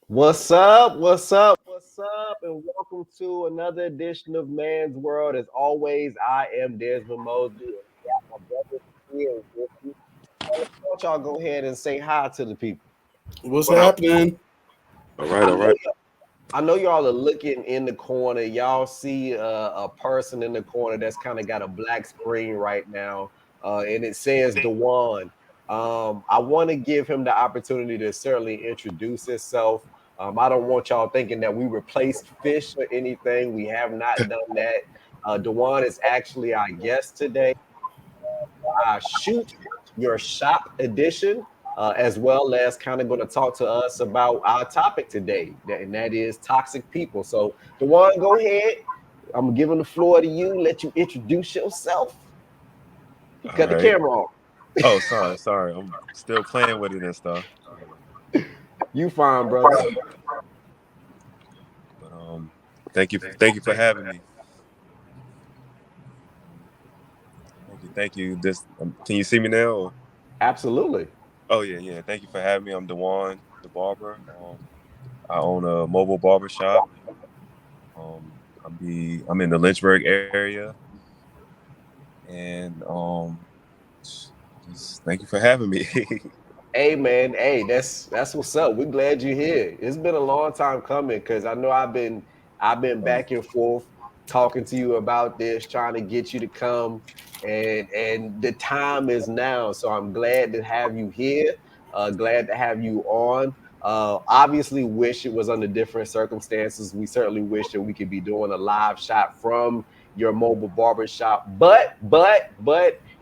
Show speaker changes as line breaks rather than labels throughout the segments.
What's up? What's up? What's up? And welcome to another edition of Man's World. As always, I am Desmond Mosby. And we got my brother here with me. Why don't y'all go ahead and say hi to the people?
What's happening?
All right,
I
all
know,
right.
I know y'all are looking in the corner. Y'all see a person in the corner that's kind of got a black screen right now, and it says Dewan. I want to give him the opportunity to certainly introduce himself. I don't want y'all thinking that we replaced Fish or anything. We have not done that. Dewan is actually our guest today. Shoot Your Shop edition, as well as kind of going to talk to us about our topic today, and that is toxic people. So, Dewan, go ahead. I'm giving the floor to you. Let you introduce yourself. You
All
cut the
right.
camera on.
Oh, sorry. I'm still playing with it and stuff.
You fine, brother.
But thank you for having me. Thank you. This can you see me now?
Absolutely.
Oh yeah. Thank you for having me. I'm Dujuwan Dabarber. I own a mobile barber shop. I'm in the Lynchburg area, and just thank you for having me.
Hey man, hey, that's what's up. We're glad you're here. It's been a long time coming because I know I've been back and forth talking to you about this, trying to get you to come, and the time is now. So I'm glad to have you here. Glad to have you on. Obviously, wish it was under different circumstances. We certainly wish that we could be doing a live shot from your mobile barber shop, but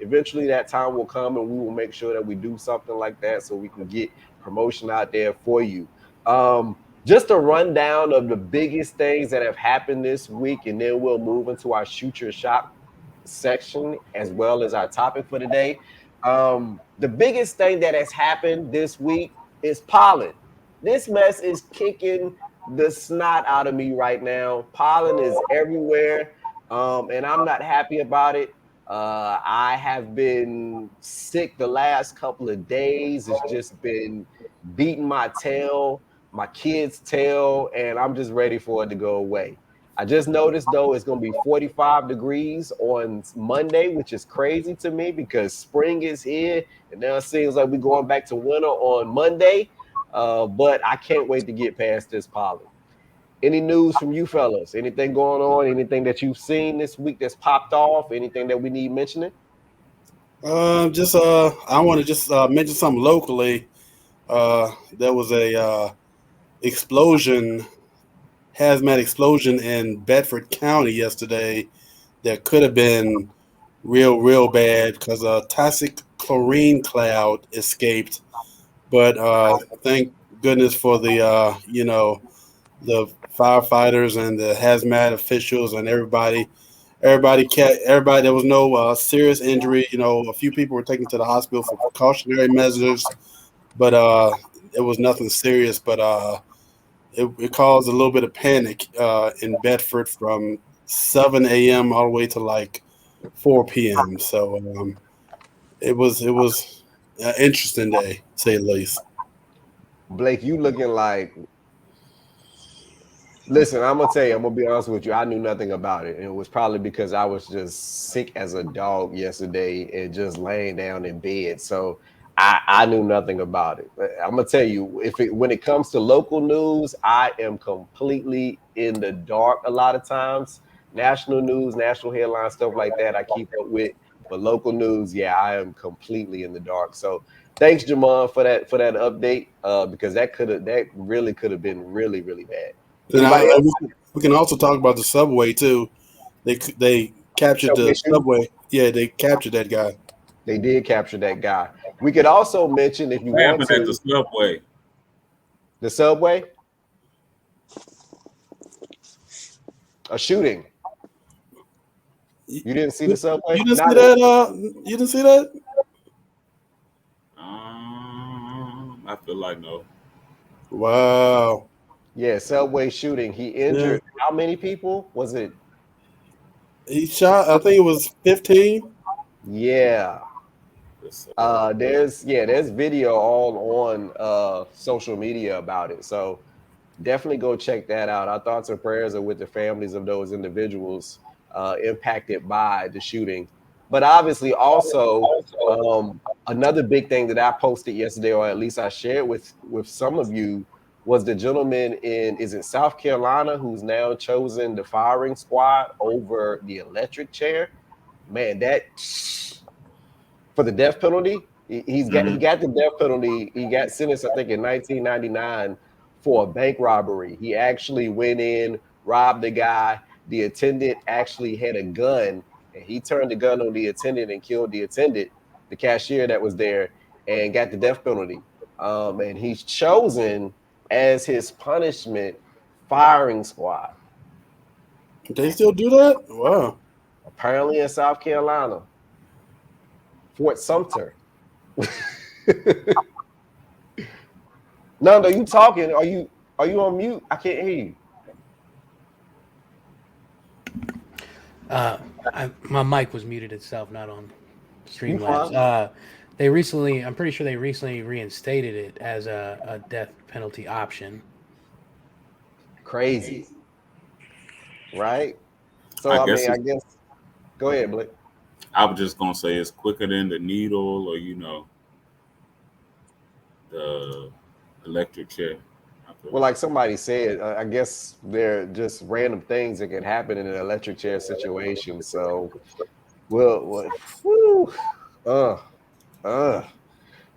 eventually that time will come and we will make sure that we do something like that so we can get promotion out there for you. Just a rundown of the biggest things that have happened this week, and then we'll move into our shoot your shop section as well as our topic for today. The biggest thing that has happened this week is pollen. This mess is kicking the snot out of me right now. Pollen is everywhere, and I'm not happy about it. I have been sick the last couple of days. It's just been beating my tail, my kid's tail, and I'm just ready for it to go away. I just noticed though it's going to be 45 degrees on Monday, which is crazy to me because spring is here, and now it seems like we're going back to winter on Monday. But I can't wait to get past this pollen. Any news from you fellas? Anything going on? Anything that you've seen this week that's popped off? Anything that we need mentioning?
I want to just mention something locally. There was a explosion, hazmat explosion in Bedford County yesterday that could have been real bad because a toxic chlorine cloud escaped. But thank goodness for the firefighters and the hazmat officials and everybody. Everybody. There was no serious injury. A few people were taken to the hospital for precautionary measures, but it was nothing serious. But it caused a little bit of panic in Bedford from 7 a.m. all the way to like 4 p.m. So it was an interesting day, to say the least.
Blake, you looking like, listen, I'm gonna tell you, I'm gonna be honest with you. I knew nothing about it. And it was probably because I was just sick as a dog yesterday and just laying down in bed. So I knew nothing about it. But I'm gonna tell you, when it comes to local news, I am completely in the dark a lot of times. National news, national headlines, stuff like that, I keep up with. But local news, yeah, I am completely in the dark. So thanks, Jamon, for that update. Because that really could have been really, really bad.
Then
Anybody else?
we can also talk about the subway too. They captured
Subway
the
shooting?
subway. Yeah, they captured that guy.
They did capture that guy. We could also mention, if you
What
want
happened at the
to,
subway?
the subway, a shooting.
You,
You didn't see the
you
subway?
didn't see
Not
that? You didn't see that?
I feel like no.
Wow.
yeah, subway shooting. He
Yeah,
injured how many people? Was it?
he shot. I think it was 15.
Yeah.
The subway.
There's video all on social media about it. So Definitely go check that out. Our thoughts and prayers are with the families of those individuals impacted by the shooting. But obviously, also another big thing that I posted yesterday, or at least I shared with some of you, was the gentleman in, is it South Carolina, who's now chosen the firing squad over the electric chair. Man, that for the death penalty. He got the death penalty. He got sentenced, I think, in 1999 for a bank robbery. He actually went in, robbed the guy. The attendant actually had a gun, and he turned the gun on the attendant and killed the attendant, the cashier that was there, and got the death penalty. And he's chosen as his punishment firing squad.
They still do that? Wow.
Apparently in South Carolina, Fort Sumter. Nando, you talking? Are you on mute? I can't hear you.
My mic was muted itself, not on
You
Streamlabs.
fine?
I'm pretty sure they recently reinstated it as a death penalty option.
Crazy, right? So
I
I
guess
mean, I
it's.
guess go ahead, Blake.
I was just gonna say it's quicker than the needle, or the electric chair. I feel
Well,
like.
like somebody said, I guess they're just random things that can happen in an electric chair situation. So, well, whew, uh, uh.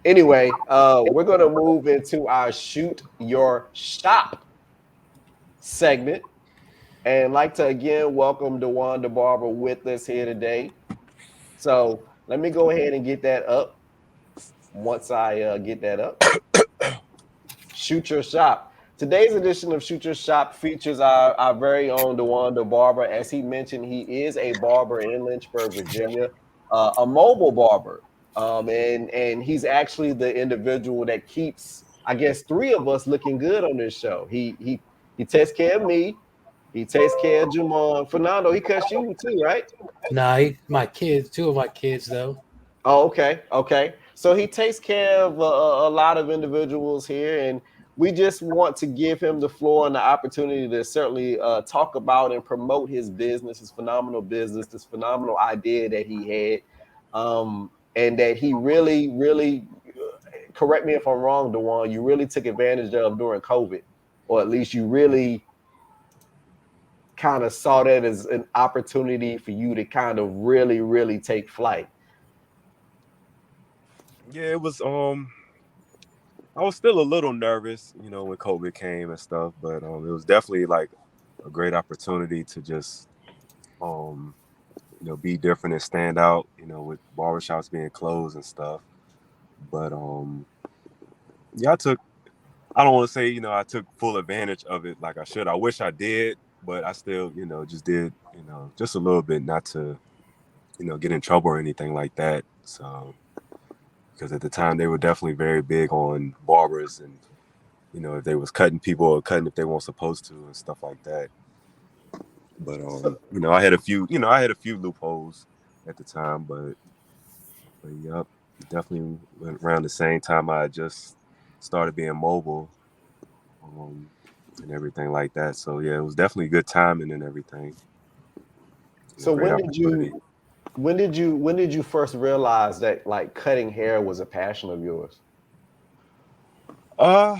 Anyway, we're gonna move into our shoot your shop segment, and like to again welcome Dujuwan Dabarber with us here today. So let me go ahead and get that up. Once I get that up, Shoot Your Shop. Today's edition of Shoot Your Shop features our very own Dujuwan Barbara. As he mentioned, he is a barber in Lynchburg, Virginia, a mobile barber. And he's actually the individual that keeps, I guess, three of us looking good on this show. He takes care of me. He takes care of Jamon. Fernando, he cuts you too, right?
Nah, my kids, two of my kids though.
Oh, okay, okay. So he takes care of a lot of individuals here, and we just want to give him the floor and the opportunity to certainly talk about and promote his business, his phenomenal business, this phenomenal idea that he had, and that he really, really, correct me if I'm wrong, Dewan, you really took advantage of during COVID, or at least you really kind of saw that as an opportunity for you to kind of really, really take flight.
Yeah, it was. I was still a little nervous, when COVID came and stuff, but it was definitely like a great opportunity to just um, be different and stand out, with barbershops being closed and stuff. But yeah, I don't want to say, I took full advantage of it like I should. I wish I did, but I still, just did, just a little bit, not to, get in trouble or anything like that. So, because at the time they were definitely very big on barbers and, if they was cutting people or cutting if they weren't supposed to and stuff like that. But
So,
I had a few loopholes at the time, but yep, definitely went around the same time I just started being mobile, um, and everything like that. So yeah, it was definitely good timing and everything, and a
so
great opportunity.
when did you first realize that like cutting hair was a passion of yours?
Uh,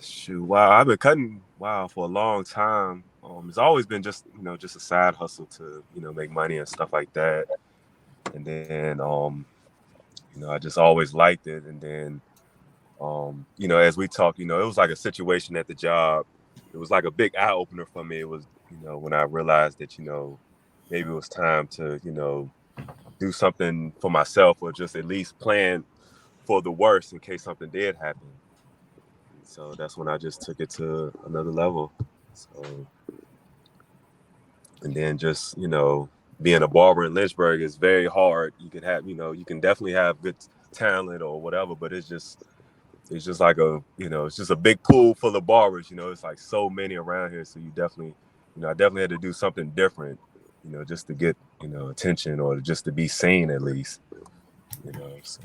Shoot, wow, I've been cutting for a long time. It's always been just just a side hustle to make money and stuff like that. And then I just always liked it. And then as we talked, it was like a situation at the job. It was like a big eye opener for me. It was, when I realized that, maybe it was time to, do something for myself or just at least plan for the worst in case something did happen. And so that's when I just took it to another level. So, and then just, being a barber in Lynchburg is very hard. You could have, you can definitely have good talent or whatever, but it's just like it's just a big pool full of barbers. It's like so many around here. So you definitely, I definitely had to do something different, just to get, attention or just to be seen at least, So,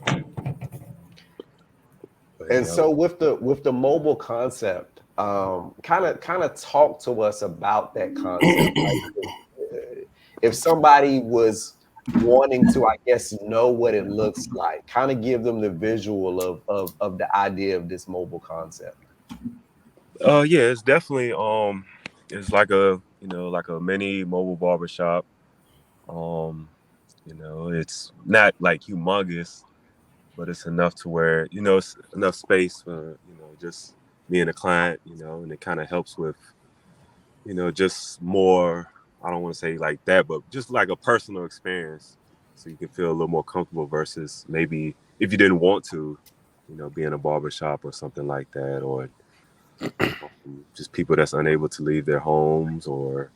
but
And
yeah.
so with the mobile concept, Kind of talk to us about that concept. Like, if somebody was wanting to, I guess, know what it looks like, kind of give them the visual of the idea of this mobile concept.
Yeah, it's definitely it's like a like a mini mobile barbershop. Um, it's not like humongous, but it's enough to where it's enough space for just me and the client, and it kind of helps with just more. I don't want to say like that, but just like a personal experience, so you can feel a little more comfortable versus maybe if you didn't want to, be in a barber shop or something like that, or just people that's unable to leave their homes or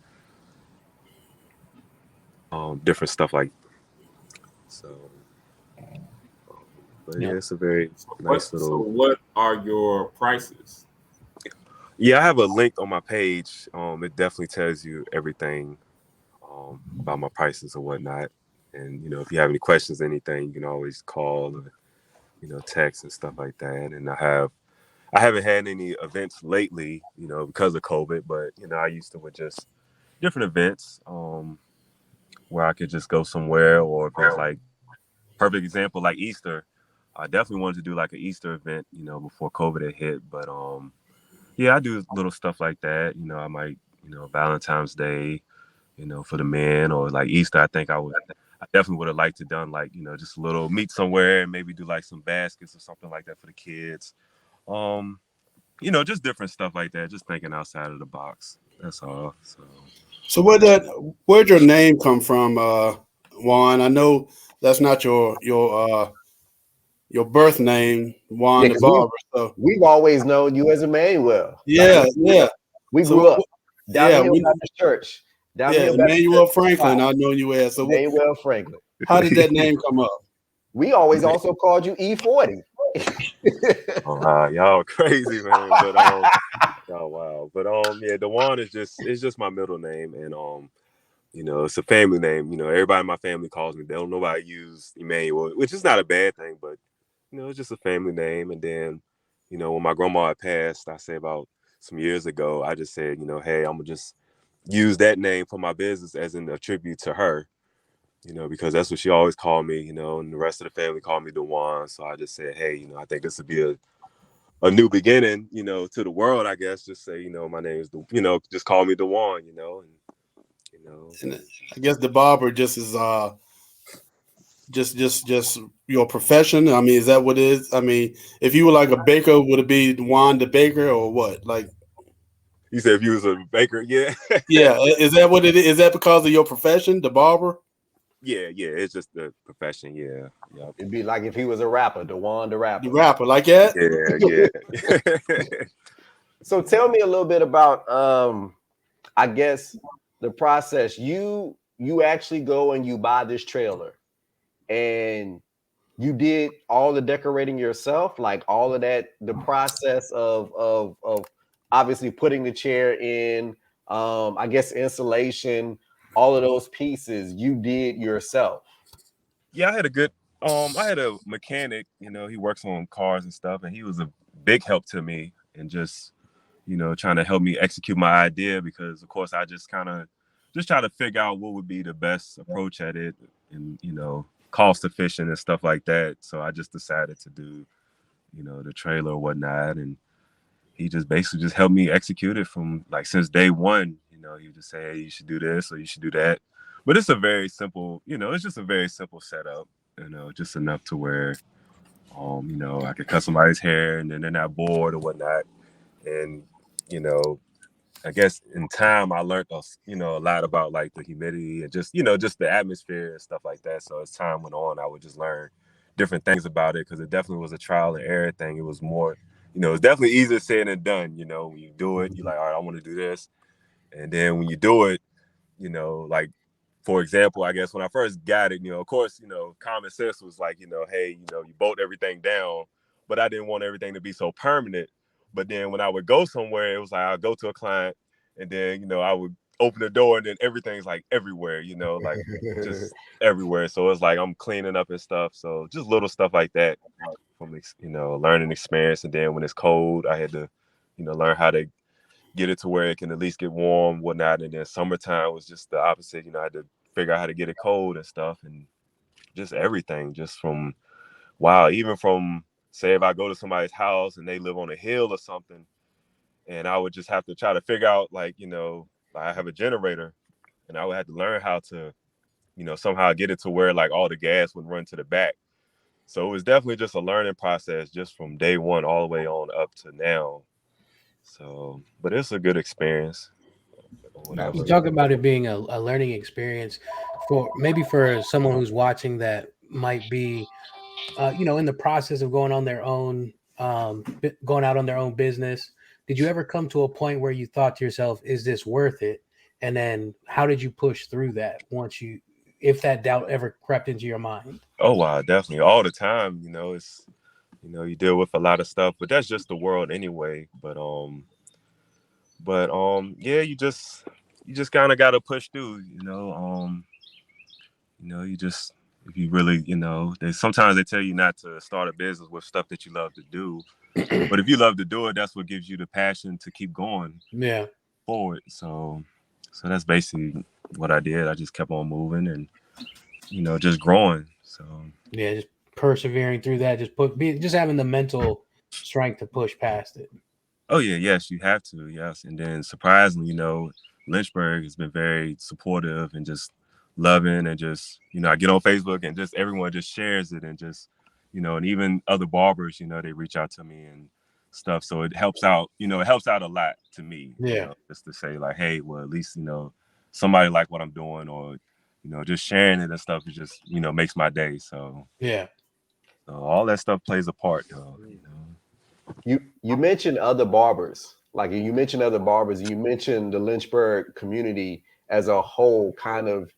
different stuff like so. Um, but yeah,
Yep.
it's a very
So
nice little.
what are your prices?
Yeah, I have a link on my page. It definitely tells you everything about my prices and whatnot. And if you have any questions, anything, you can always call or text and stuff like that. And I haven't had any events lately, because of COVID. But I used to with just different events where I could just go somewhere, or if it was like perfect example like Easter. I definitely wanted to do like an Easter event, before COVID had hit. But yeah, I do little stuff like that. I might, Valentine's Day, for the men, or like Easter. I definitely would have liked to done like, just a little meet somewhere and maybe do like some baskets or something like that for the kids. Um, just different stuff like that. Just thinking outside of the box. That's all. So
So where'd your name come from, Juan? I know that's not your birth name,
Yeah,
Juan the
because we
Barber. So
we've always known you as Emmanuel. Like
yeah, yeah.
we
So
grew up down the
yeah,
hill Baptist Church. Down the
yeah,
hill Baptist Church.
Emmanuel Franklin. I know you as. So
Emmanuel Franklin.
how did that name come up?
We always also called you E40.
oh, wow, y'all crazy, man. But oh wow. But yeah, Dewan is just my middle name, and it's a family name. Everybody in my family calls me. They don't nobody use Emmanuel, which is not a bad thing, but it's just a family name. And then, when my grandma had passed, I say about some years ago, I just said, hey, I'm gonna just use that name for my business as in a tribute to her, because that's what she always called me, and the rest of the family called me Dewan. So I just said, hey, I think this would be a new beginning, to the world, I guess. Just say, my name is, just call me Dewan, and you know,
And I guess the barber just is just your profession. I mean, is that what it is? I mean, if you were like a baker, would it be Juan the Baker or what? Like,
you said if you was a baker, yeah.
yeah, is that what it is? Is that because of your profession, the barber?
Yeah, it's just the profession, yeah. Yep.
It'd be like if he was a rapper, Dewan the
The
rapper.
rapper, like that?
Yeah.
So tell me a little bit about I guess the process. You actually go and you buy this trailer and you did all the decorating yourself, like all of that, the process of obviously putting the chair in, I guess insulation, all of those pieces you did yourself.
Yeah, I had a mechanic, he works on cars and stuff, and he was a big help to me and just, trying to help me execute my idea because of course I just kind of just try to figure out what would be the best approach at it and, cost efficient and stuff like that. So I just decided to do, the trailer or whatnot. And he just basically just helped me execute it from like since day one. He would just say, hey, you should do this or you should do that. But it's a very simple, it's just a very simple setup, just enough to where, I could cut somebody's hair and then they're not bored or whatnot. And, you know, I guess in time I learned, a lot about like the humidity and just the atmosphere and stuff like that. So as time went on, I would just learn different things about it because it definitely was a trial and error thing. It was more, it's definitely easier said than done. When you do it, you're like, all right, I want to do this. And then when you do it, like for example, I guess when I first got it, of course, common sense was like, hey, you bolt everything down, but I didn't want everything to be so permanent. But then when I would go somewhere, it was like I'd go to a client and then, I would open the door and then everything's like everywhere, like just everywhere. So it's like I'm cleaning up and stuff. So just little stuff like that from, learning experience. And then when it's cold, I had to, learn how to get it to where it can at least get warm, whatnot. And then summertime was just the opposite. I had to figure out how to get it cold and stuff, and just everything, just from wow, even from say if I go to somebody's house and they live on a hill or something, and I would just have to try to figure out like I have a generator, and I would have to learn how to somehow get it to where like all the gas would run to the back. So it was definitely just a learning process just from day one all the way on up to now. So, but it's a good experience or
You
whatever.
talk about it being a learning experience for maybe for someone who's watching that might be, in the process of going on their own, going out on their own business. Did you ever come to a point where you thought to yourself, "Is this worth it?" And then how did you push through that if that doubt ever crept into your mind?
Oh wow, definitely all the time. It's you deal with a lot of stuff, but that's just the world anyway. Yeah, you just kind of got to push through. You just if you really they sometimes they tell you not to start a business with stuff that you love to do, but if you love to do it, that's what gives you the passion to keep going
Yeah,
forward. So that's basically what I did. I just kept on moving and just growing. So
yeah, just persevering through that, just having the mental strength to push past it.
oh yeah, yes, you have to, yes. And then surprisingly, Lynchburg has been very supportive and just loving and just, I get on Facebook and just everyone just shares it and just, and even other barbers, they reach out to me and stuff. So it helps out, it helps out a lot to me,
Yeah,
just to say like, hey, well, at least, somebody like what I'm doing or, just sharing it and stuff is just, makes my day.
yeah.
So all that stuff plays a part though.
You mentioned other barbers, like you mentioned other barbers, and you mentioned the Lynchburg community as a whole, kind of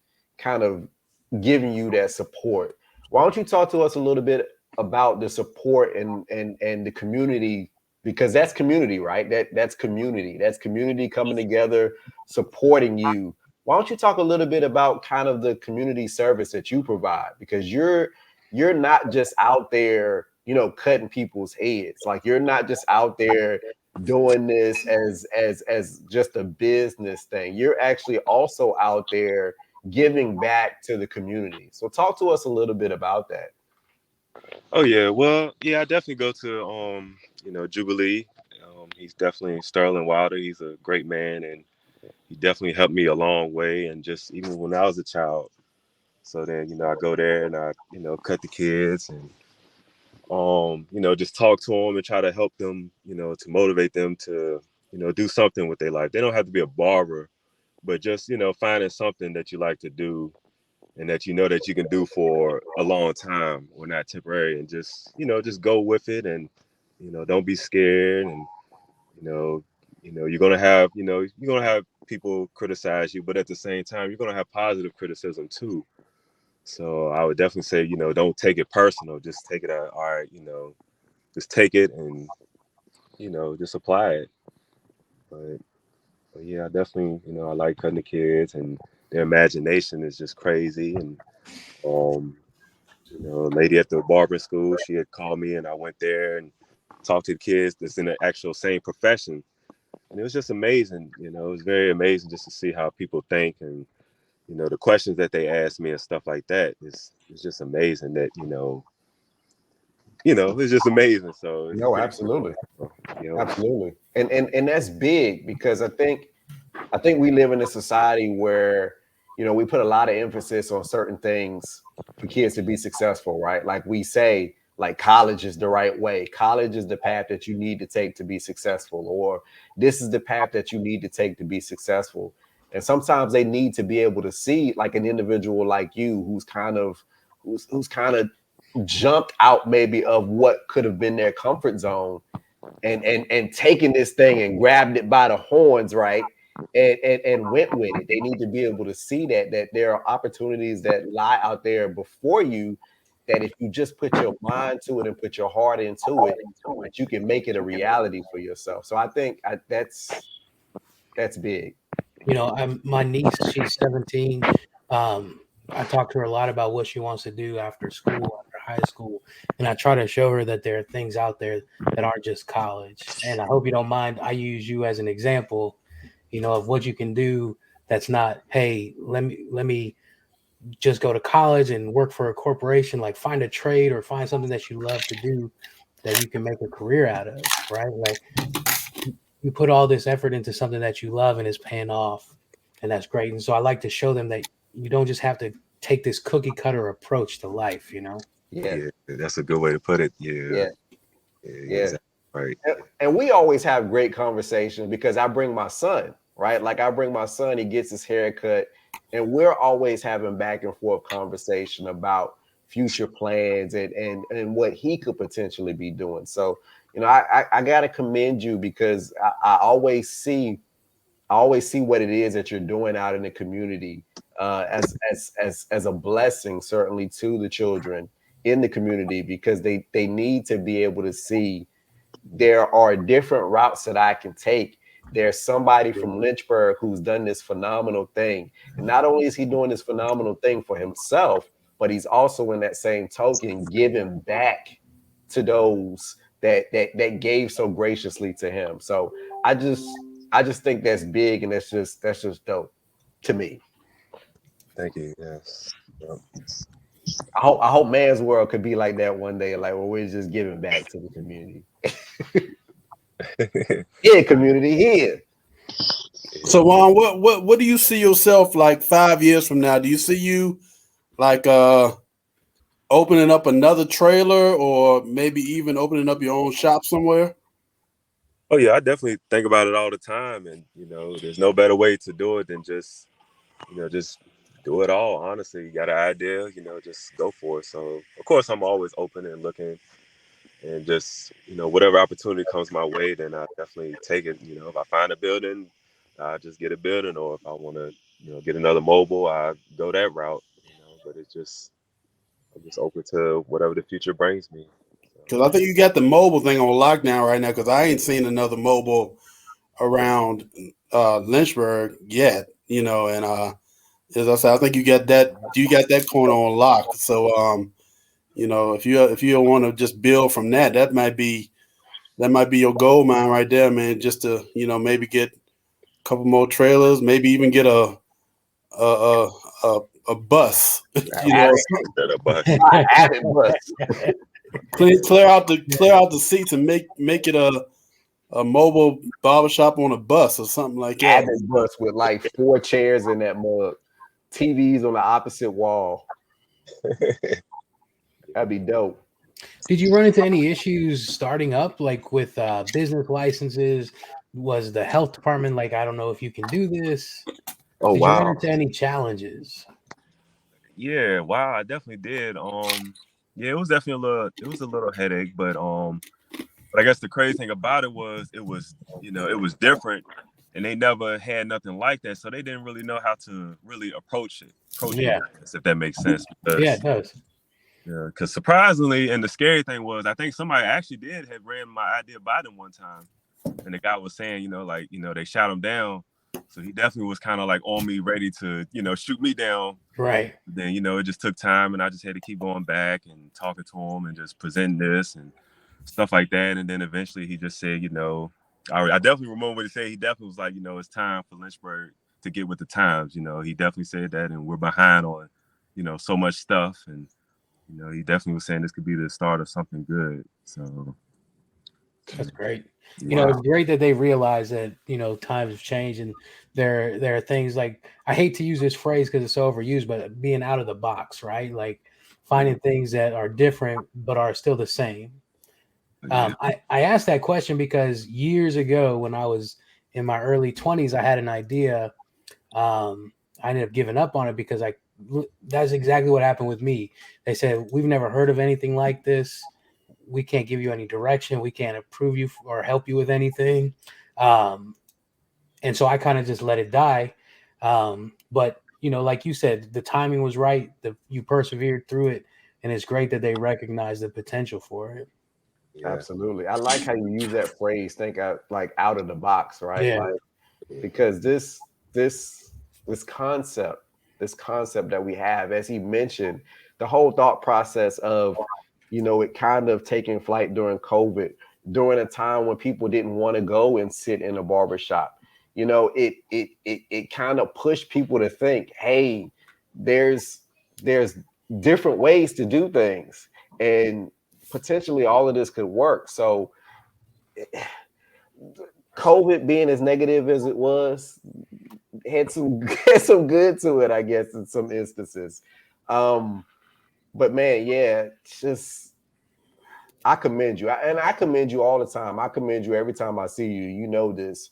giving you that support. Why don't you talk to us a little bit about the support and the community, because that's community, right? That's community. That's community coming together, supporting you. Why don't you talk a little bit about kind of the community service that you provide? Because you're not just out there, cutting people's heads. Like you're not just out there doing this as just a business thing. You're actually also out there giving back to the community. So talk to us a little bit about that.
Oh yeah, well, yeah, I definitely go to Jubilee. He's definitely Sterling Wilder. He's a great man, and he definitely helped me a long way. And just even when I was a child, so then I go there and I cut the kids and just talk to them and try to help them, to motivate them to do something with their life. They don't have to be a barber, but just finding something that you like to do and that that you can do for a long time or not temporary and just go with it and don't be scared and you know you're gonna have people criticize you, but at the same time you're gonna have positive criticism too. So I would definitely say don't take it personal, just take it all right, just take it and just apply it. But yeah, I definitely I like cutting the kids and their imagination is just crazy. And um a lady at the barbering school, she had called me and I went there and talked to the kids that's in the actual same profession. And it was just amazing. It was very amazing just to see how people think and, the questions that they asked me and stuff like that. It's just amazing that, it's just amazing. So it's
No,
pretty
absolutely.
cool. You know,
Absolutely. And that's big because I think we live in a society where, we put a lot of emphasis on certain things for kids to be successful, right? Like we say, like college is the right way. College is the path that you need to take to be successful, or this is the path that you need to take to be successful. And sometimes they need to be able to see like an individual like you who's kind of jumped out maybe of what could have been their comfort zone and taking this thing and grabbed it by the horns, right? And went with it. They need to be able to see that there are opportunities that lie out there before you, that if you just put your mind to it and put your heart into it, that you can make it a reality for yourself. So I think that's big.
My niece, she's 17. I talk to her a lot about what she wants to do after school, after high school, and I try to show her that there are things out there that aren't just college. And I hope you don't mind. I use you as an example, of what you can do. That's not, hey, let me just go to college and work for a corporation. Like, find a trade or find something that you love to do that you can make a career out of, right? Like, you put all this effort into something that you love and it's paying off, and that's great. And so I like to show them that you don't just have to take this cookie cutter approach to life.
Yeah,
Yeah, that's a good way to put it. Yeah,
yeah,
yeah,
yeah.
exactly. Right.
And we always have great conversations because I bring my son, right? Like, I bring my son, he gets his haircut, and we're always having back and forth conversation about future plans and what he could potentially be doing. So, I gotta commend you because I always see what it is that you're doing out in the community, as a blessing, certainly to the children in the community, because they need to be able to see there are different routes that I can take. There's somebody from Lynchburg who's done this phenomenal thing. And not only is he doing this phenomenal thing for himself, but he's also, in that same token, giving back to those that gave so graciously to him. So I just think that's big, and that's just dope to me.
Thank you. Yes. Yep.
I hope man's world could be like that one day, like where we're just giving back to the community. Yeah, community here.
So Juan, what do you see yourself like 5 years from now? Do you see you like opening up another trailer, or maybe even opening up your own shop somewhere?
Oh yeah, I definitely think about it all the time, and there's no better way to do it than just do it all. Honestly, you got an idea, just go for it. So of course, I'm always open and looking, and just whatever opportunity comes my way, then I definitely take it. If I find a building, I just get a building, or if I want to, get another mobile, I go that route. But I'm just open to whatever the future brings me. So,
Because I think you got the mobile thing on lockdown right now. Because I ain't seen another mobile around Lynchburg yet. And as I said, I think you got that corner on lock. So if you want to just build from that, that might be your gold mine right there, man. Just to maybe get a couple more trailers, maybe even get a a, a bus. you know,
Added,
that a bus.
added bus.
clear out the seats and make it a mobile barbershop on a bus or something like that.
Added bus with like 4 chairs in that mug, TVs on the opposite wall. That'd be dope.
Did you run into any issues starting up, like with business licenses? Was the health department like, I don't know if you can do this?
Oh
Did you run
wow.
into any challenges?
Yeah, wow, I definitely did. Yeah, it was a little headache, but I guess the crazy thing about it was different, and they never had nothing like that, so they didn't really know how to really approach the
Yeah,
business, if that makes sense.
yeah,
Because
it does.
surprisingly, and the scary thing was, I think somebody actually did have ran my idea by them one time, and the guy was saying, like, they shot him down, so he definitely was kind of like on me, ready to, shoot me down.
Right.
Then it just took time, and I just had to keep going back and talking to him and just presenting this and stuff like that. And then eventually he just said, I definitely remember what he said. He definitely was like, it's time for Lynchburg to get with the times. He definitely said that, and we're behind on, so much stuff. And he definitely was saying this could be the start of something good. So
That's great.
wow.
It's great that they realize that, times have changed, and there are things like, I hate to use this phrase because it's so overused, but being out of the box, right? Like, finding things that are different but are still the same.
Yeah.
I asked that question because years ago, when I was in my early 20s, I had an idea. I ended up giving up on it because that's exactly what happened with me. They said, we've never heard of anything like this. We can't give you any direction. We can't approve you or help you with anything. Um, and so I kind of just let it die. But like you said, the timing was right. You persevered through it, and it's great that they recognize the potential for it.
Yeah.
Absolutely. I like how you use that phrase, think out, like, out of the box, right?
Yeah.
Like, because this this concept this concept that we have, as he mentioned, the whole thought process of it kind of taking flight during COVID, during a time when people didn't want to go and sit in a barbershop. It kind of pushed people to think, hey, there's different ways to do things, and potentially all of this could work. So COVID, being as negative as it was, had some had some good to it, I guess, in some instances. But man, yeah, just I commend you, and I commend you all the time. I commend you every time I see you. You know this,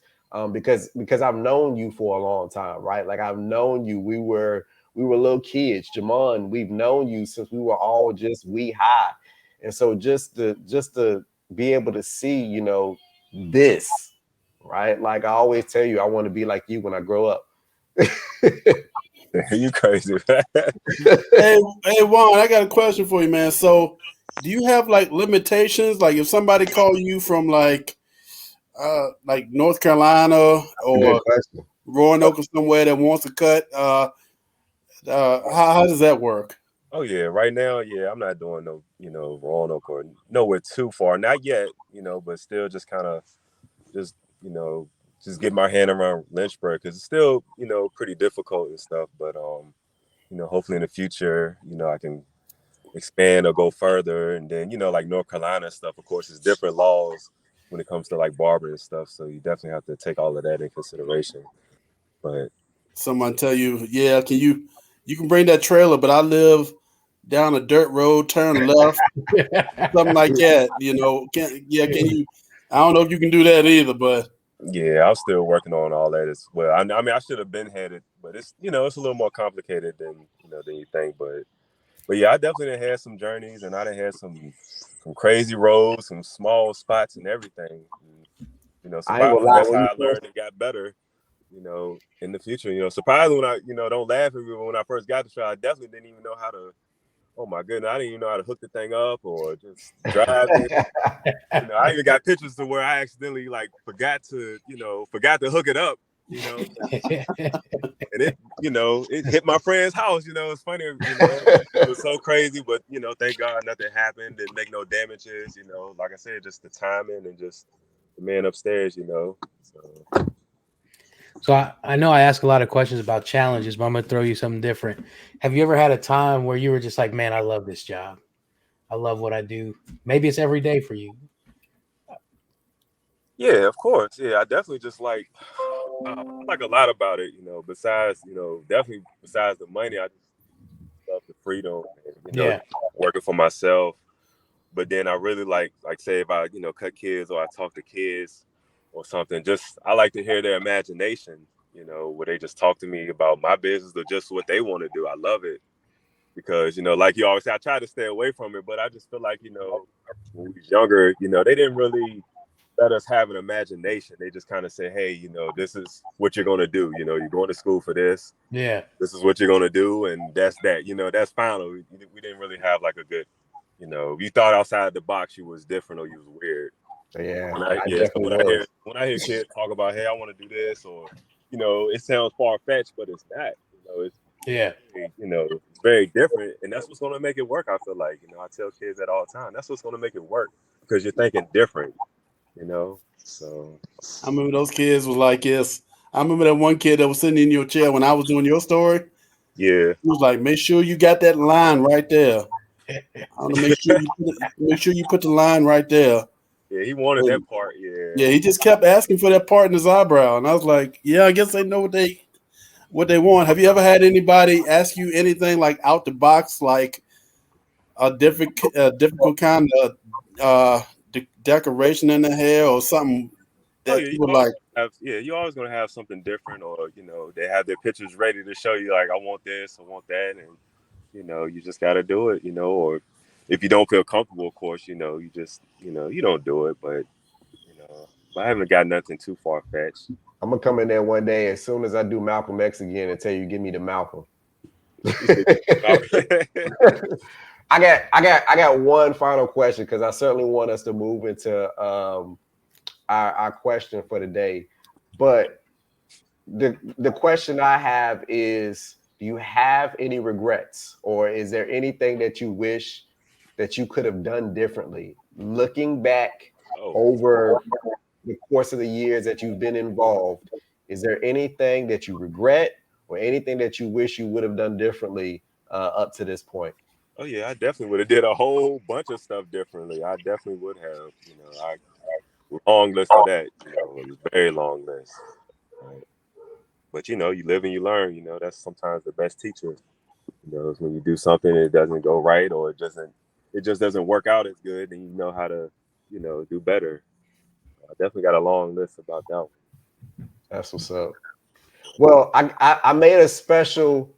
because I've known you for a long time, right? Like I've known you. We were little kids, Jamon. We've known you since we were all just wee high, and so just to be able to see, this, right? Like I always tell you, I want to be like you when I grow up.
You crazy, man.
Hey, Juan, I got a question for you, man. So, do you have like limitations? Like, if somebody call you from like North Carolina
A good
or
question.
Roanoke or somewhere that wants to cut, how does that work?
Oh yeah, right now, yeah, I'm not doing no, Roanoke or nowhere too far. Not yet, but still just kind of just, just get my hand around Lynchburg because it's still, pretty difficult and stuff. But hopefully in the future, I can expand or go further. And then, like North Carolina and stuff, of course, it's different laws when it comes to like barbering and stuff. So you definitely have to take all of that in consideration. But
Someone tell you, yeah, you can bring that trailer, but I live down a dirt road, turn left, something like that. Can you? I don't know if you can do that either, but
yeah, I'm still working on all that as well. I mean, I should have been headed, but it's it's a little more complicated than than you think. But yeah, I definitely done had some journeys, and I done had some crazy roads, some small spots, and everything. And,
I ain't gonna
surprisingly,
lie,
that's
when
how
you
I
first
learned and got better. In the future, surprisingly when I don't laugh at me, but when I first got the show, I definitely didn't even know how to. Oh my goodness, I didn't even know how to hook the thing up or just drive it. I even got pictures to where I accidentally like forgot to hook it up, and it hit my friend's house. It's funny, it was so crazy, but thank God nothing happened, didn't make no damages. Like I said, just the timing and just the man upstairs. So
So I know I ask a lot of questions about challenges, but I'm gonna throw you something different. Have you ever had a time where you were just like, man, I love this job. I love what I do. Maybe it's every day for you.
yeah, of course, yeah, I definitely just I like a lot about it. Besides definitely besides the money, I just love the freedom and
Yeah.
working for myself. But then I really like say if I cut kids or I talk to kids or something, just I like to hear their imagination, where they just talk to me about my business or just what they want to do. I love it because like you always say, I try to stay away from it, but I just feel like when we was younger, they didn't really let us have an imagination. They just kind of say, hey, this is what you're going to do. You're going to school for this.
Yeah.
This is what you're going to do, and that's that. That's final. We didn't really have like a good if you thought outside the box, you was different or you was weird.
yeah, I
So
definitely was.
when I hear kids talk about, hey, I want to do this, or it sounds far fetched, but it's not. It's
Yeah.
it's very different, and that's what's going to make it work. I feel like I tell kids that all the time. That's what's going to make it work because you're thinking different. So
I remember those kids was like this. I remember that one kid that was sitting in your chair when I was doing your story.
yeah,
He was like, "Make sure you got that line right there. I want to make sure you put the line right there."
yeah, he wanted
And
that part. Yeah,
yeah, he just kept asking for that part in his eyebrow, and I was like, "Yeah, I guess they know what they want." Have you ever had anybody ask you anything like out the box, like a difficult kind of decoration in the hair or something
oh
that
yeah,
you were like,
you're always gonna have something different, or they have their pictures ready to show you like I want this, I want that, and you just got to do it, or if you don't feel comfortable, of course, you just you don't do it, but I haven't got nothing too far fetched.
I'm gonna come in there one day as soon as I do Malcolm X again and tell you, give me the Malcolm. I got one final question because I certainly want us to move into our question for the day. But the question I have is, do you have any regrets, or is there anything that you wish that you could have done differently? Looking back
Oh,
over the course of the years that you've been involved, is there anything that you regret or anything that you wish you would have done differently up to this point?
oh yeah, I definitely would have did a whole bunch of stuff differently. I definitely would have. I long list of that. It was a very long list. Right? But you live and you learn. That's sometimes the best teacher. Is when you do something and it doesn't go right or it just doesn't work out as good, then you know how to, do better. I definitely got a long list about that one.
That's what's up. Well, I made a special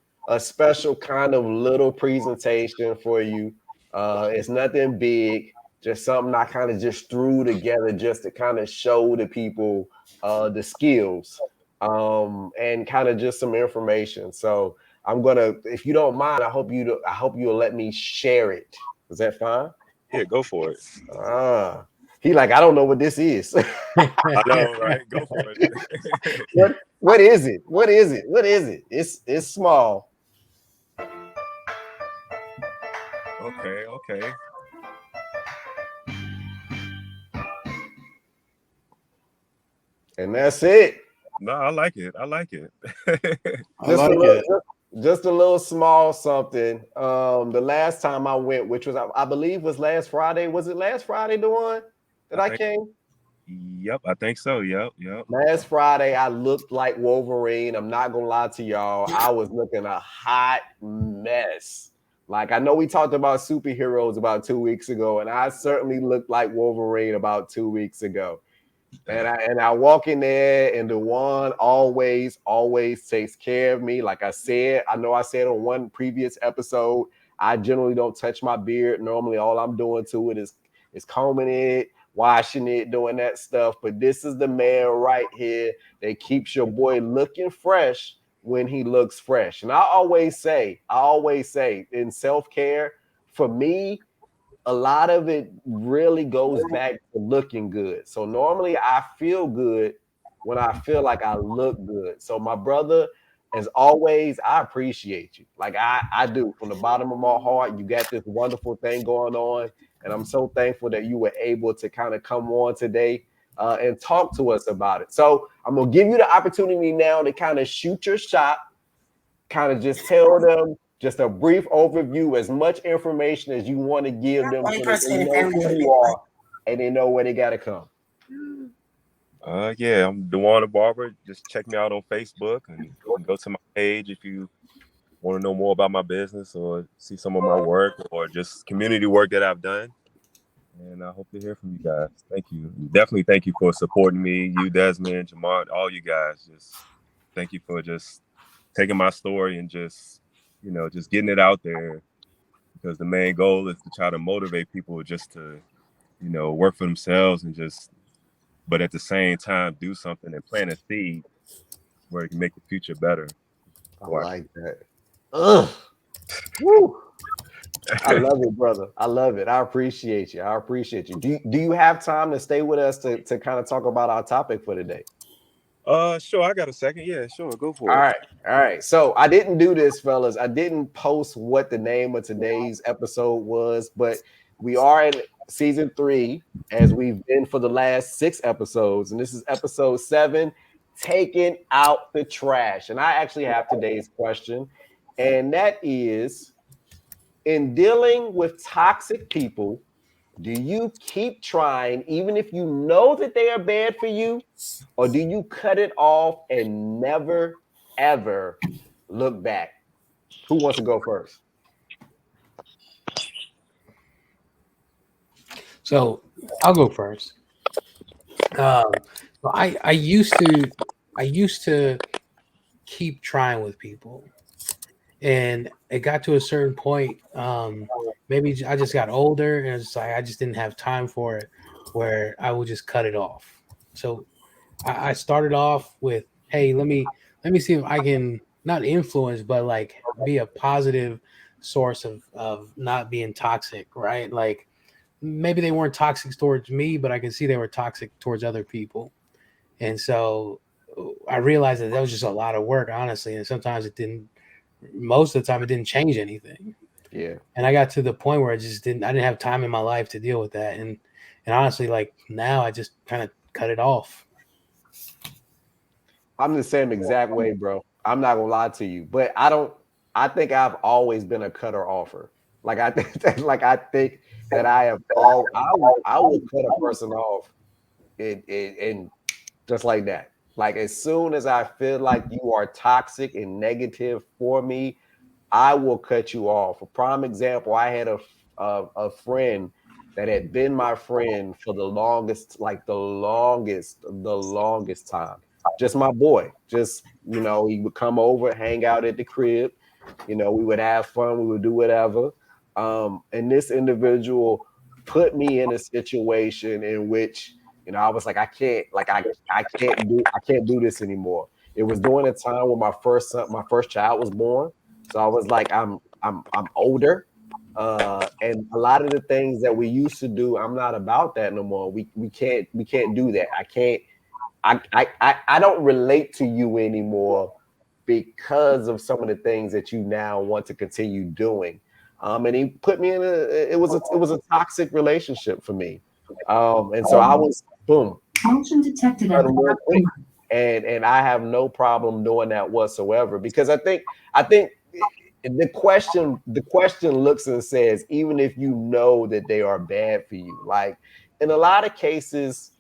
kind of little presentation for you. It's nothing big, just something I kind of just threw together just to kind of show the people the skills and kind of just some information. So I'm gonna, if you don't mind, I hope you'll let me share it. Is that fine?
Yeah, go for it.
Ah, he like, I don't know what this is.
I know, right? Go for it.
What is it? What is it? What is it? It's small.
Okay, okay.
And that's it.
No, I like it. I like it.
I
Just a
like
little,
it.
just a little small something. The last time I went, which was I believe was last Friday. Was it last Friday, the one that
I
I
think.
came?
Yep, I think so. Yep, yep.
Last Friday, I looked like Wolverine. I'm not gonna lie to y'all. I was looking a hot mess. Like I know we talked about superheroes about 2 weeks ago, and I certainly looked like Wolverine about 2 weeks ago. And I walk in there, and the one always takes care of me. Like I said, I know I said on one previous episode, I generally don't touch my beard. Normally, all I'm doing to it is combing it, washing it, doing that stuff. But this is the man right here that keeps your boy looking fresh when he looks fresh. And I always say in self-care, for me, a lot of it really goes back to looking good. So normally I feel good when I feel like I look good. So my brother, as always, I appreciate you. Like I do from the bottom of my heart. You got this wonderful thing going on. And I'm so thankful that you were able to kind of come on today and talk to us about it. So I'm going to give you the opportunity now to kind of shoot your shot, kind of just tell them just a brief overview, as much information as you want to give them so that they know who you are and they know where they got to come.
Yeah, I'm Dujuwan Barber. Just check me out on Facebook and you can go to my page if you want to know more about my business or see some of my work or just community work that I've done. And I hope to hear from you guys. Thank you. And definitely thank you for supporting me. You, Desmond, Jamar, all you guys. Just thank you for just taking my story and just getting it out there because the main goal is to try to motivate people just to, work for themselves and but at the same time, do something and plant a seed where it can make the future better.
I like that. Ugh. Woo. I love it, brother. I love it. I appreciate you. I appreciate you. Do you have time to stay with us to kind of talk about our topic for today?
Sure. I got a second. Yeah, sure. Go
All
for it.
right. All right. So I didn't do this, fellas. I didn't post what the name of today's episode was, but we are in season 3, as we've been for the last 6 episodes. And this is episode 7, taking out the trash. And I actually have today's question. And that is, in dealing with toxic people, do you keep trying even if you know that they are bad for you? Or do you cut it off and never, ever look back? Who wants to go first?
So I'll go first. So I used to keep trying with people, and it got to a certain point. Maybe I just got older, and it's like I just didn't have time for it, where I would just cut it off. So I started off with, hey, let me see if I can not influence, but like be a positive source of not being toxic, right? Like maybe they weren't toxic towards me, but I can see they were toxic towards other people. And so I realized that was just a lot of work, honestly. And sometimes it didn't, most of the time, it didn't change anything.
Yeah.
And I got to the point where I didn't have time in my life to deal with that. And honestly, like now I just kind of cut it off.
I'm the same exact way, bro. I'm not gonna lie to you, but I don't. I think I've always been a cutter offer. Like I think, like I think that I have all. I will cut a person off, and just like that. Like as soon as I feel like you are toxic and negative for me, I will cut you off. A prime example, I had a friend that had been my friend for the longest, like the longest time. Just my boy. Just, he would come over, hang out at the crib. We would have fun, we would do whatever. And this individual put me in a situation in which, I was like, I can't, like I can't do this anymore. It was during a time when my first child was born. So I was like, I'm older. And a lot of the things that we used to do, I'm not about that no more. We can't do that. I don't relate to you anymore because of some of the things that you now want to continue doing. And he put me in it was a toxic relationship for me. And so I was boom,
Function detected at
cut him real quick. And I have no problem doing that whatsoever because I think the question looks and says, even if you know that they are bad for you, like in a lot of cases,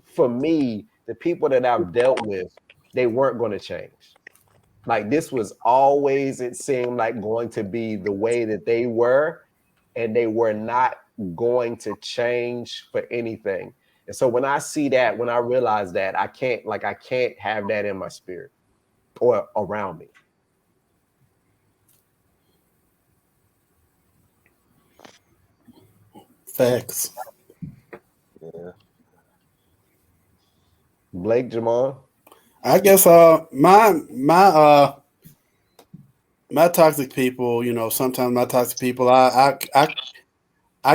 for me, the people that I've dealt with, they weren't going to change. Like this was always, it seemed like, going to be the way that they were, and they were not going to change for anything. And so when I see that, when I realize that, I can't have that in my spirit or around me.
Facts.
Yeah.
Blake, Jamal.
I guess my toxic people, sometimes my toxic people, I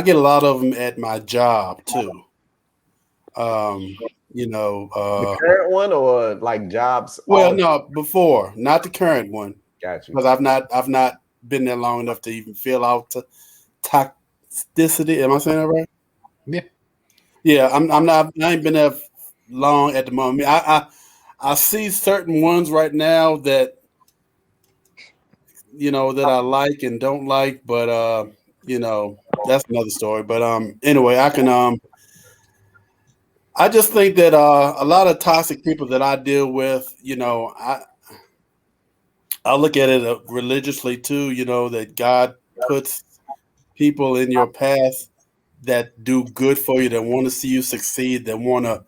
get a lot of them at my job too. Um, you know,
The
uh,
current one or like jobs
well,
all
no, before, not the current one,
got you.
because I've not been there long enough to even feel out toxicity. Am I saying that right?
Yeah.
Yeah, I'm not. I ain't been there long at the moment. I see certain ones right now that that I like and don't like, but that's another story. But anyway, I just think that a lot of toxic people that I deal with, I look at it religiously too. That God puts people in your path that do good for you, that want to see you succeed, that want to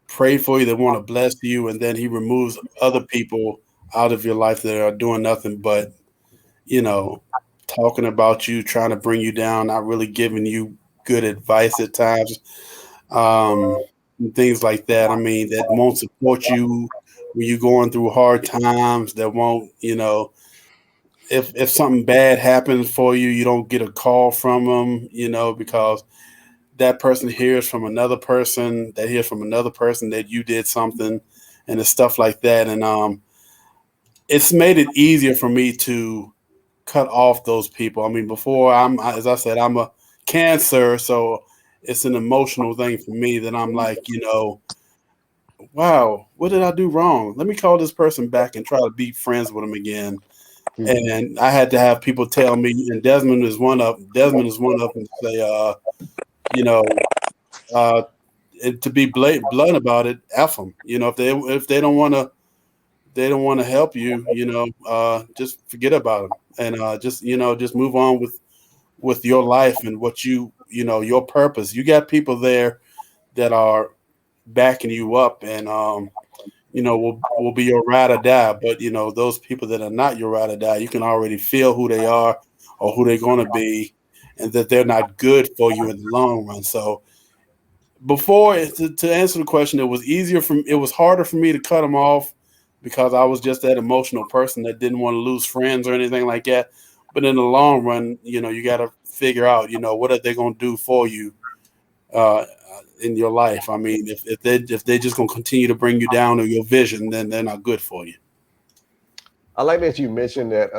pray for you, that want to bless you, and then He removes other people out of your life that are doing nothing but you know, talking about you, trying to bring you down, not really giving you good advice at times, and things like that. I mean, that won't support you when you're going through hard times. That won't, if something bad happens for you, you don't get a call from them, because that person hears from another person that hears from another person that you did something, and it's stuff like that. And it's made it easier for me to cut off those people. I mean, before as I said, I'm a cancer, so it's an emotional thing for me that I'm like, wow, what did I do wrong? Let me call this person back and try to be friends with them again. And I had to have people tell me, and Desmond is one of them, say, you know, uh, and to be blunt about it, F them. If they don't want to help you, just forget about them and just move on with your life and what your purpose. You got people there that are backing you up and will be your ride or die. But those people that are not your ride or die, you can already feel who they are or who they're going to be, and that they're not good for you in the long run. So before, to answer the question, it was harder for me to cut them off because I was just that emotional person that didn't want to lose friends or anything like that. But in the long run, you got to figure out, what are they going to do for you uh, in your life. I mean, if they just going to continue to bring you down to your vision, then they're not good for you.
I like that you mentioned that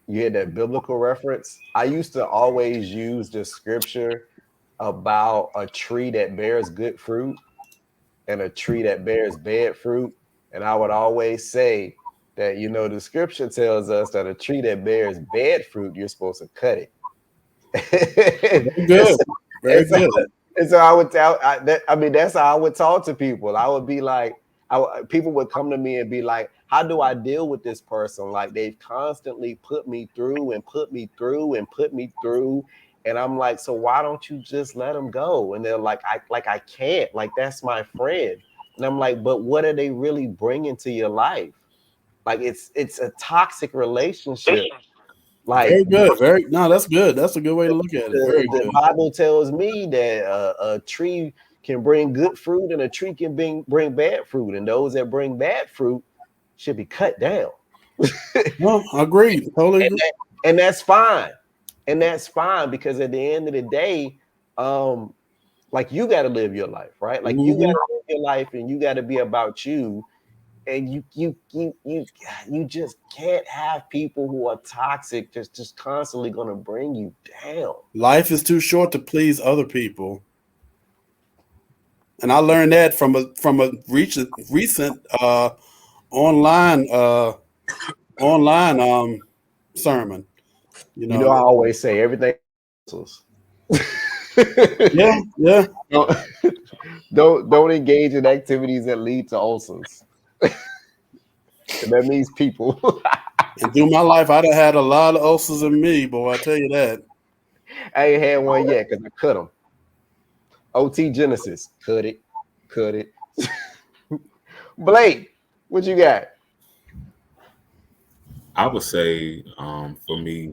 You had that biblical reference. I used to always use the scripture about a tree that bears good fruit and a tree that bears bad fruit. And I would always say that, the scripture tells us that a tree that bears bad fruit, you're supposed to cut it.
Very
and,
good.
so,
Very
and, so,
good.
and so I would tell, that's how I would talk to people. I would be like, people would come to me and be like, how do I deal with this person? Like they've constantly put me through and put me through and put me through. And I'm like, so why don't you just let them go? And they're like, I can't, like, that's my friend. And I'm like, but what are they really bringing to your life? Like it's a toxic relationship. Like
Very good. No, that's good. That's a good way to look at it. Very
the
good.
Bible tells me that a tree can bring good fruit and a tree can bring bad fruit, and those that bring bad fruit should be cut down.
No, I agree. Totally agree.
And that's fine. And that's fine because at the end of the day, like you got to live your life, right? Like you got
Mhm.
to live your life and you got to be about you. And you just can't have people who are toxic just constantly going to bring you down.
Life is too short to please other people, and I learned that from a recent online online sermon. You know.
I always say everything.
Yeah, yeah.
don't, don't engage in activities that lead to ulcers. And that means people.
And through my life, I'd have had a lot of ulcers in me, boy. I tell you that.
I ain't had one yet because I cut them. OT Genesis, cut it, cut it. Blake, what you got?
I would say, for me,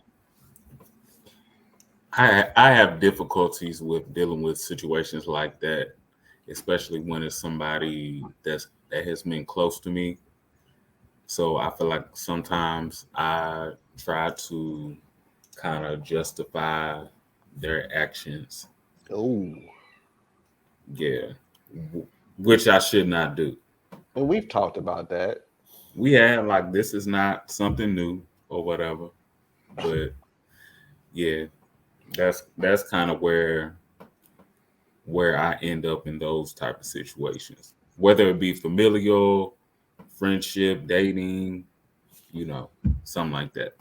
I have difficulties with dealing with situations like that, especially when it's somebody that has been close to me. So I feel like sometimes I try to kind of justify their actions.
Oh,
Yeah, which I should not do.
and we've talked about that.
We have like this is not something new or whatever, but yeah, that's kind of where I end up in those type of situations, whether it be familial, friendship, dating, something like that.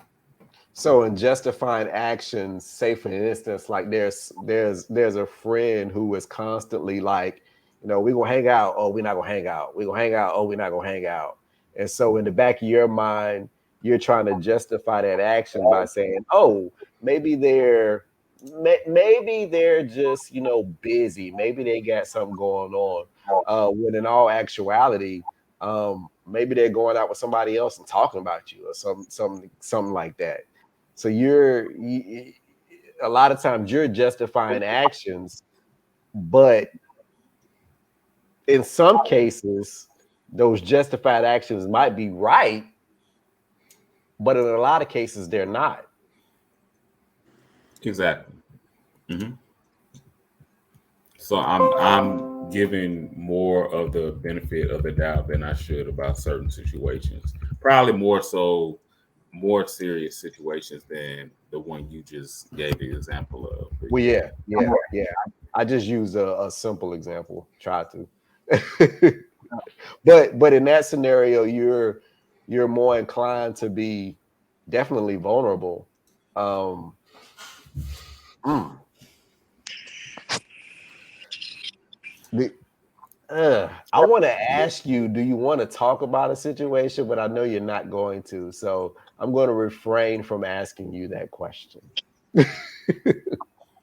So in justifying actions, say for instance, like there's a friend who is constantly like, we gonna hang out, or we're not gonna hang out. We gonna hang out, or we're not gonna hang out. And so in the back of your mind, you're trying to justify that action by saying, oh, maybe maybe they're just busy. Maybe they got something going on. When in all actuality, maybe they're going out with somebody else and talking about you or something like that. So a lot of times you're justifying actions, but in some cases, those justified actions might be right, but in a lot of cases, they're not.
Exactly. hmm So I'm giving more of the benefit of the doubt than I should about certain situations. Probably more so, more serious situations than the one you just gave the example of. But
Well,
yeah.
yeah. I just use a simple example. Try to, but in that scenario, you're more inclined to be definitely vulnerable. Um, mm, the, I want to ask you, do you want to talk about a situation? But I know you're not going to. So I'm going to refrain from asking you that question.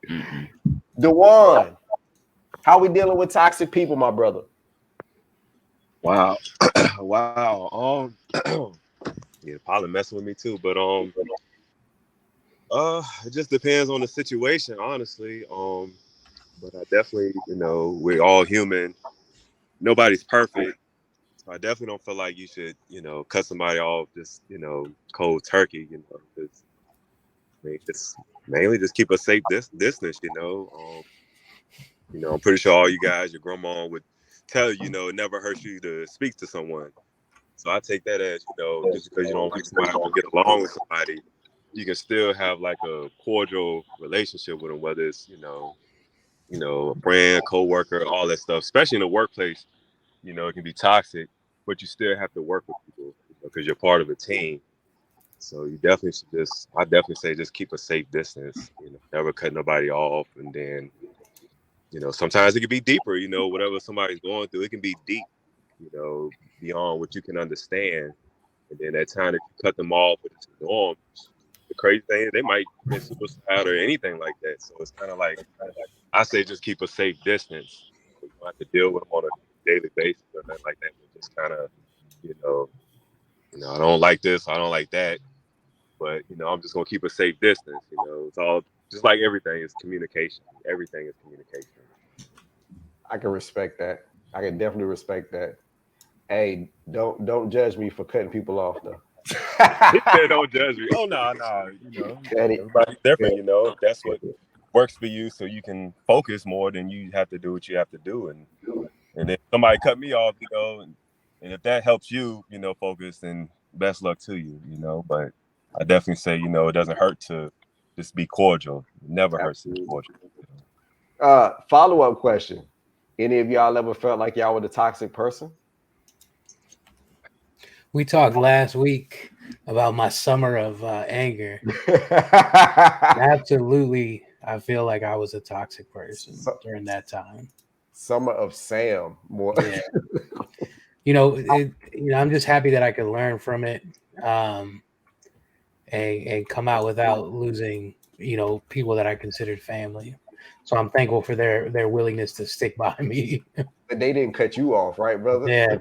Mm-mm.
Dujuwan, how we dealing with toxic people, my brother?
Wow. Wow. Yeah, probably messing with me too, but it just depends on the situation, honestly. But I definitely, we're all human. Nobody's perfect. So I definitely don't feel like you should, cut somebody off just, cold turkey, 'cause, I mean, just mainly just keep a safe distance, I'm pretty sure all you guys, your grandma would tell you, it never hurts you to speak to someone. So I take that as, just because you don't like somebody or get along with somebody, you can still have like a cordial relationship with them, whether it's a friend, coworker, all that stuff. Especially in the workplace, it can be toxic, but you still have to work with people because you're part of a team. So you definitely should I definitely say just keep a safe distance. Never cut nobody off, and then sometimes it can be deeper. Whatever somebody's going through, it can be deep. Beyond what you can understand. And then that time that you cut them off, but it's norm. The crazy thing is they might commit suicide or anything like that. So it's kind of like I say, just keep a safe distance. You don't have to deal with them on a daily basis or nothing like that. But just kind of, you know, I don't like this, I don't like that. But I'm just gonna keep a safe distance. It's all just like everything is communication. Everything is communication.
I can respect that. I can definitely respect that. Hey, don't judge me for cutting people off though.
Don't judge me. Oh no,
Eddie,
everybody's different. If that's what works for you, so you can focus more, then you have to do what you have to do. And if somebody cut me off, and if that helps you, focus, then best luck to you. But I definitely say, it doesn't hurt to just be cordial. It never hurts to be cordial.
Follow-up question. Any of y'all ever felt like y'all were the toxic person?
We talked last week about my summer of anger. Absolutely, I feel like I was a toxic person during that time.
Summer of Sam, more.
Yeah. I'm just happy that I could learn from it, and come out without losing, people that I considered family. So I'm thankful for their willingness to stick by me.
But they didn't cut you off, right, brother?
Yeah.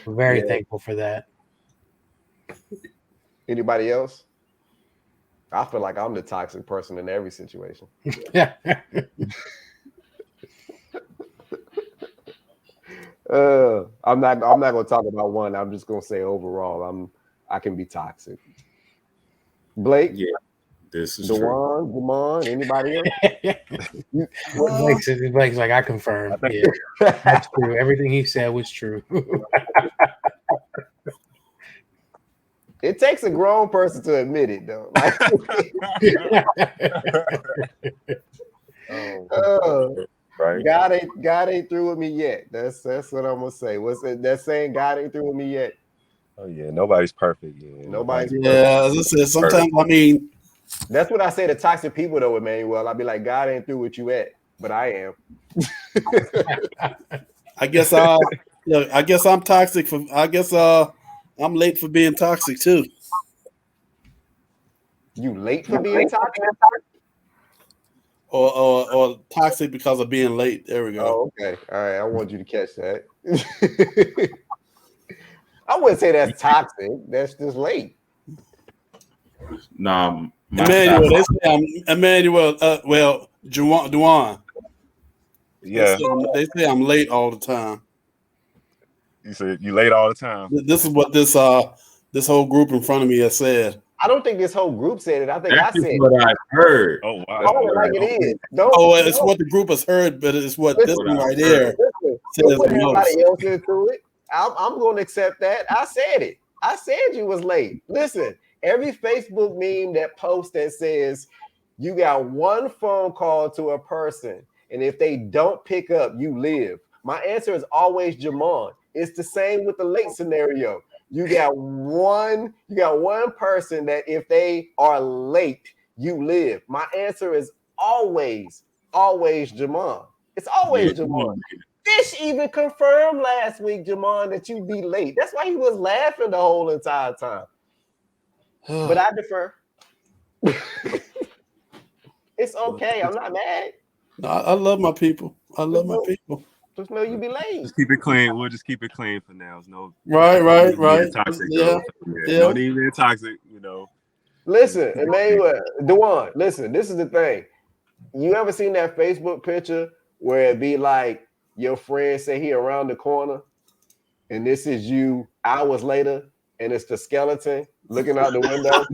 I'm very thankful for that.
Anybody else? I feel like I'm the toxic person in every situation. I'm not gonna talk about one. I'm just gonna say overall, I can be toxic. Blake,
Yeah, this is true.
Dujuwan, anybody else?
Blake's like, I confirm. Yeah, that's true. Everything he said was true.
It takes a grown person to admit it, though. Right. God ain't through with me yet. That's what I'm gonna say. What's that saying? God ain't through with me yet.
Oh yeah, nobody's perfect. Yeah,
nobody's perfect.
Yeah, as I said, sometimes
that's what I say to toxic people though, Emmanuel. I'll be like, God ain't through with you yet, but I am.
I guess I'm toxic I'm late for being toxic too.
You late for being toxic?
Or toxic because of being late. There we go.
Oh, okay. All right. I want you to catch that. I wouldn't say that's toxic. That's just late.
No,
Emmanuel, they say Dujuwan.
Yeah.
They say I'm late all the time.
You said you late all the time.
This is what this whole group in front of me has said.
I don't think this whole group said it. I think I said
what I heard.
Oh wow!
Like it is.
It's what the group has heard, but it's what this one right here says
put
the most.
Everybody else into it. I'm going to accept that. I said it. I said you was late. Listen, every Facebook meme that posts that says you got one phone call to a person, and if they don't pick up, you live. My answer is always Jamon. It's the same with the late scenario. You got one person that if they are late, you live. My answer is always Jamon. It's always Jamon. Fish even confirmed last week, Jamon, that you be late. That's why he was laughing the whole entire time. But I defer. It's okay. I'm not mad.
No, I love my people. I love my people.
Just know you be late.
Just keep it clean. We'll just keep it clean for now.
Right.
Toxic,
yeah.
No need being toxic,
Listen, Emmanuel, Dujuwan, listen, this is the thing. You ever seen that Facebook picture where it be like your friend say he around the corner and this is you hours later and it's the skeleton looking out the window?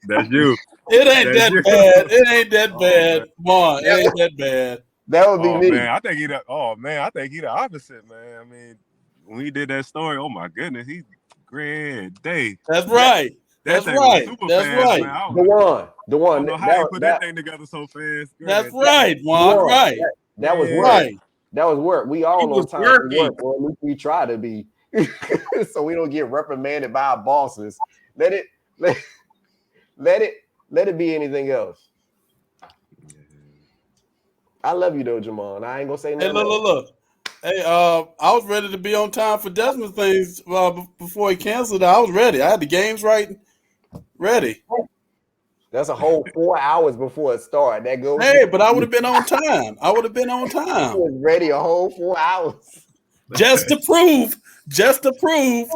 That's you.
It ain't that bad. It ain't that bad. Come on, it ain't that bad.
That would be me.
Man, I think he the opposite, man. I mean, when he did that story, oh my goodness, he's great day.
That's right.
That
That's
thing was
right.
super
That's
fast,
right.
man. I
The
don't
one
know how you
that
put that
that
thing together so fast. Go
That's
ahead.
right,
the
Juan.
one
Right.
that was
Man.
work.
Right.
That was work. We
He
all
was
on time for
working.
work, or at least we try to be, so we don't get reprimanded by our bosses. Let it let, let it be anything else. I love you though, Jamal. I ain't gonna say
Hey,
nothing
look,
else.
look, look. Hey, I was ready to be on time for Desmond things before he canceled. I was ready. I had the games right, ready.
That's a whole 4 hours before it started. That goes
Hey, but I would have been on time. I would have been on
I
time
was ready a whole 4 hours.
just to prove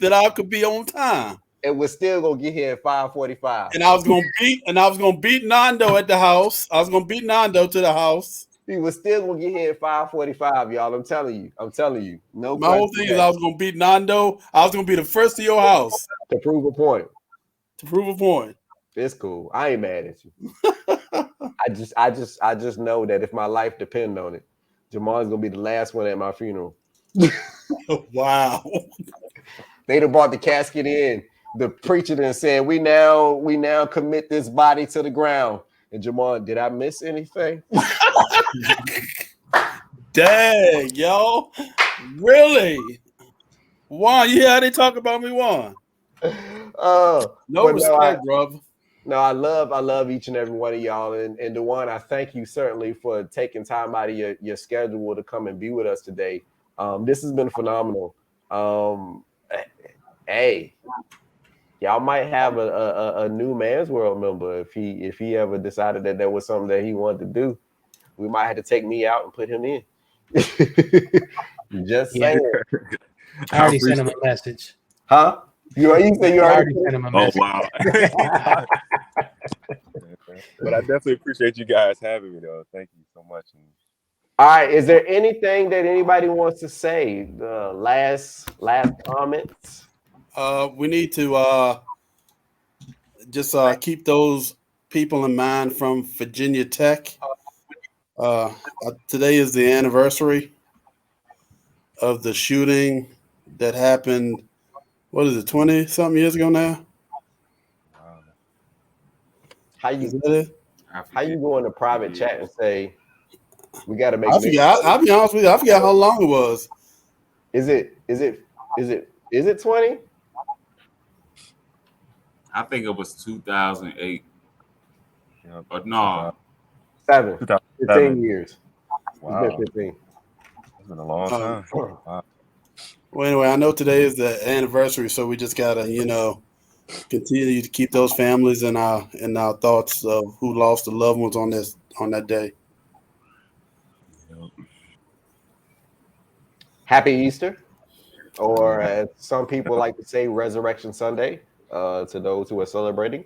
that I could be on time.
And we're still gonna get here at 5:45.
And I was gonna beat Nando at the house. I was gonna beat Nando to the house.
We were still gonna get here at 5:45, y'all. I'm telling you. I'm telling you. No
My whole
question
thing is I was gonna beat Nando. I was gonna be the first to your house
to prove a point.
to prove a point.
It's cool. I ain't mad at you. I just know that if my life depends on it, Jamal's gonna be the last one at my funeral.
Wow.
They'd have brought the casket in. The preacher then said, "We now commit this body to the ground." And Jamal, did I miss anything?
Dang, yo. Really? Juan, you hear how they talk about me, Juan? No
But
respect, brother.
no, I love each and every one of y'all. And Dujuwan, I thank you certainly for taking time out of your schedule to come and be with us today. This has been phenomenal. Hey, y'all might have a new Man's World member if he ever decided that was something that he wanted to do. We might have to take me out and put him in. Just
Yeah.
saying.
I already sent him a message.
Huh? You say you
I
already
already sent him a
Oh
message.
wow. But I definitely appreciate you guys having me though. Thank you so much.
All right. Is there anything that anybody wants to say? The last comments?
We need to just keep those people in mind from Virginia Tech. Today is the anniversary of the shooting that happened. What is it, 20 something years ago now?
Wow.
How
Is
you
that it?
go in a private chat and say we got to make
I
mention?
forgot. I'll be honest with you. I forgot how long it was.
Is it 20?
I think it was 2008.
Yeah,
But no,
7,
2007.
15 years. It's been
Wow.
15.
It's been a long time. Wow.
Well, anyway, I know today is the anniversary, so we just gotta, continue to keep those families in our thoughts of who lost their loved ones on that day.
Happy Easter, or as some people like to say, Resurrection Sunday, to those who are celebrating.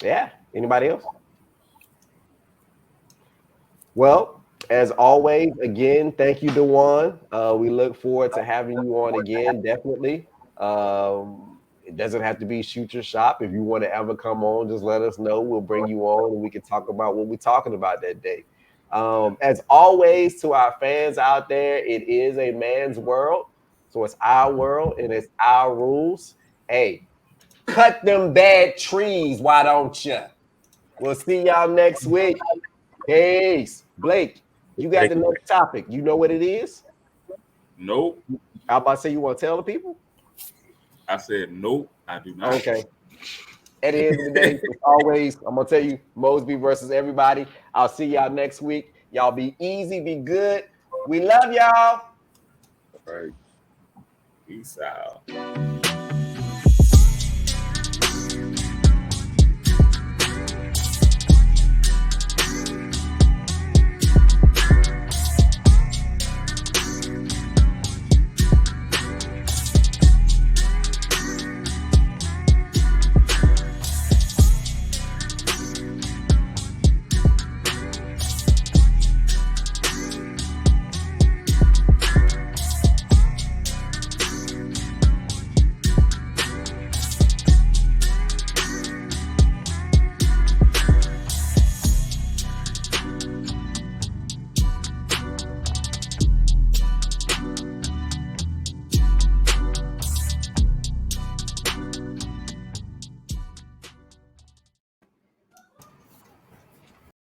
Yeah. Anybody else? Well, as always, again, thank you, Dujuwan. We look forward to having you on again, definitely. It doesn't have to be shoot your shop. If you want to ever come on, just let us know. We'll bring you on and we can talk about what we're talking about that day. As always, to our fans out there, it is a man's world. So it's our world and it's our rules. Hey, cut them bad trees, why don't you? We'll see y'all next week. Peace. Blake, you got
Thank
the
you.
next topic. You know what it is?
nope.
I about to say you want to tell the people?
I said nope. I do not.
Okay. At the end of the day, as always, I'm gonna tell you Mosby versus everybody. I'll see y'all next week. Y'all be easy, be good. We love y'all.
All right. Peace out.